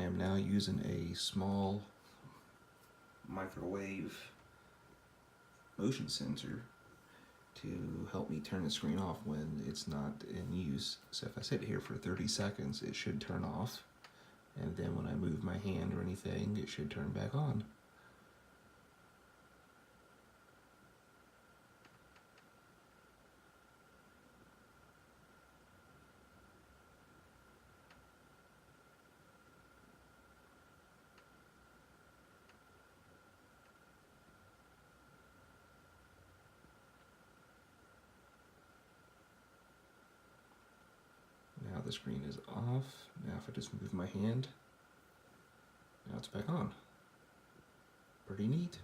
I am now using a small microwave motion sensor to help me turn the screen off when it's not in use. So if I sit here for 30 seconds, it should turn off, and then when I move my hand or anything, it should turn back on. Now the screen is off. Now if I just move my hand, now it's back on. Pretty neat.